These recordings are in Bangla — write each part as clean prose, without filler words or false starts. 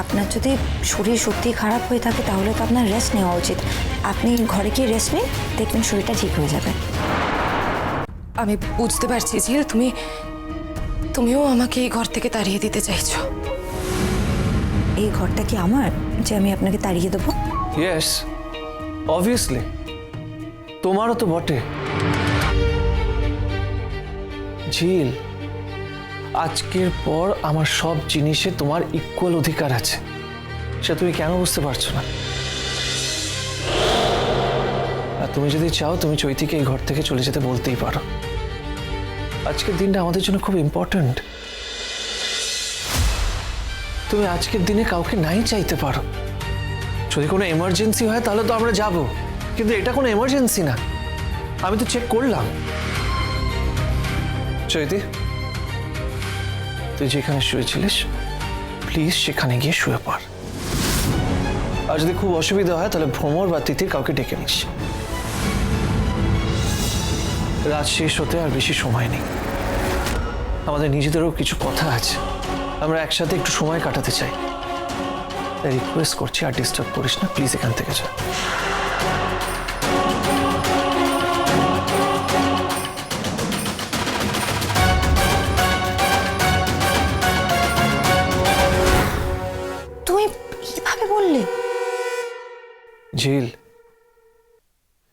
আপনার যদি শরীর সত্যি খারাপ হয়ে থাকে তাহলে তো আপনার রেস্ট নেওয়া উচিত। আপনি ঘরে গিয়ে রেস্ট নিন, দেখবেন শরীরটা ঠিক হয়ে যাবে। আমি বুঝতে পারছি ঝিল, তুমিও আমাকে এই ঘর থেকে তাড়িয়ে দিতে চাইছো। এই ঘরটা কি আমার যে আমি আপনাকে তাড়িয়ে দেবো? ইয়েস, অবভিয়াসলি তোমারও তো বটে। ঝিল, আজকের পর আমার সব জিনিসে তোমার ইকুয়াল অধিকার আছে, সে তুমি কেন বুঝতে পারছো না? আর তুমি যদি চাও তুমি চৈতিকে এই ঘর থেকে চলে যেতে বলতেই পারো। আজকের দিনটা আমাদের জন্য খুব ইম্পর্ট্যান্ট। তুমি আজকের দিনে কাউকে নাই চাইতে পারো। যদি কোনো এমার্জেন্সি হয় তাহলে তো আমরা যাব, কিন্তু এটা কোনো এমার্জেন্সি না। আমি তো চেক করলাম। চৈতি, তুই যেখানে শুয়েছিলিস প্লিজ সেখানে গিয়ে শুয়ে পড়। আর যদি খুব অসুবিধা হয় তাহলে ভ্রমর বা তিথির কাউকে ডেকে নিস। রাত শেষ হতে আর বেশি সময় নেই। আমাদের নিজেদেরও কিছু কথা আছে, আমরা একসাথে একটু সময় কাটাতে চাই। তাই রিকোয়েস্ট করছি আর ডিস্টার্ব করিস না, প্লিজ এখান থেকে যা। তুমি কিভাবে বললে? ঝিল,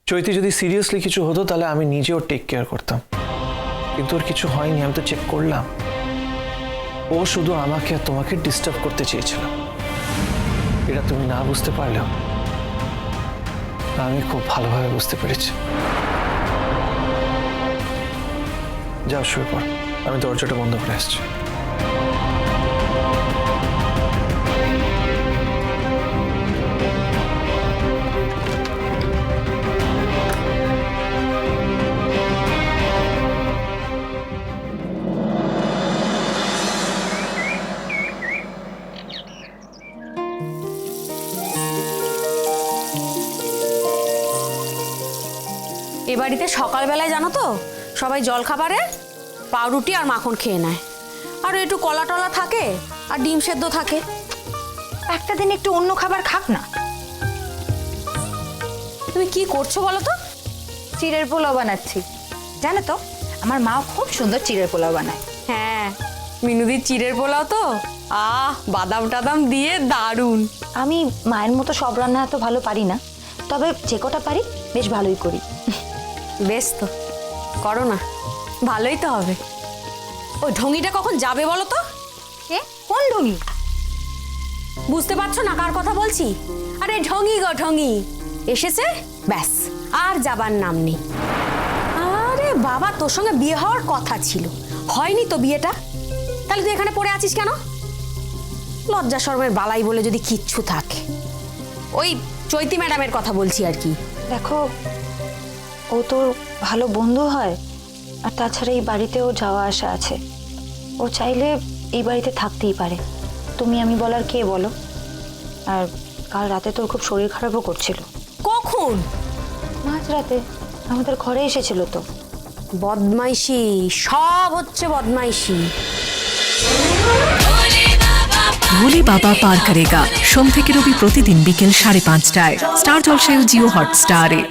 চৈতি যদি সিরিয়াসলি কিছু হতো তাহলে আমি নিজেও টেক কেয়ার করতাম, কিন্তু ওর কিছু হয়নি। আমি তো চেক করলাম। ও শুধু আমাকে আর তোমাকে ডিস্টার্ব করতে চেয়েছিল। এটা তুমি না বুঝতে পারলেও আমি খুব ভালোভাবে বুঝতে পেরেছি। যাও শুয়ে পড়, আমি দরজাটা বন্ধ করে আসছি। এ বাড়িতে সকালবেলায় জানো তো সবাই জলখাবারে পাউরুটি আর মাখন খেয়ে নেয়, আর একটু কলা টলা থাকে আর ডিম সেদ্ধ থাকে। একটা দিন একটু অন্য খাবার খাক না। তুমি কি করছো বলো তো? চিড়ের পোলাও বানাচ্ছি। জানো তো আমার মাও খুব সুন্দর চিড়ের পোলাও বানায়। হ্যাঁ, মিনুদির চিড়ের পোলাও তো বাদাম টাদাম দিয়ে দারুণ। আমি মায়ের মতো সব রান্না এত ভালো পারি না, তবে যে কটা পারি বেশ ভালোই করি। বেশ তো, করো না, ভালোই তো হবে। ওই ঢঙ্গিটা কখন যাবে বলো তো? কে? কোন ঢঙ্গি? বুঝতে পারছো না কার কথা বলছি? আরে ঢঙ্গি গো ঢঙ্গি এসেছে, ব্যাস আর যাবার নাম নেই। আরে বাবা, তোর সঙ্গে বিয়ে হওয়ার কথা ছিল, হয়নি তো বিয়েটা, তাহলে তুই এখানে পড়ে আছিস কেন? লজ্জা শরমের বালাই বলে যদি কিচ্ছু থাকে। ওই চৈতি ম্যাডামের কথা বলছি আর কি। দেখো, ও তোর ভালো বন্ধু হয়, আর তাছাড়া এই বাড়িতেও যাওয়া আসা আছে। ও চাইলে এই বাড়িতে থাকতেই পারে। তুমি আমি বলার কে বলো? আর কাল রাতে তোর খুব শরীর খারাপও করছিল। কখন? মাঝরাতে আমাদের ঘরে এসেছিল তো। বদমাইশি, সব হচ্ছে বদমাইশি। ভোলে বাবা পার করেগা সোম থেকে রবি প্রতিদিন বিকেল 5:30টায় স্টার জলসায় ও জিও হটস্টারে।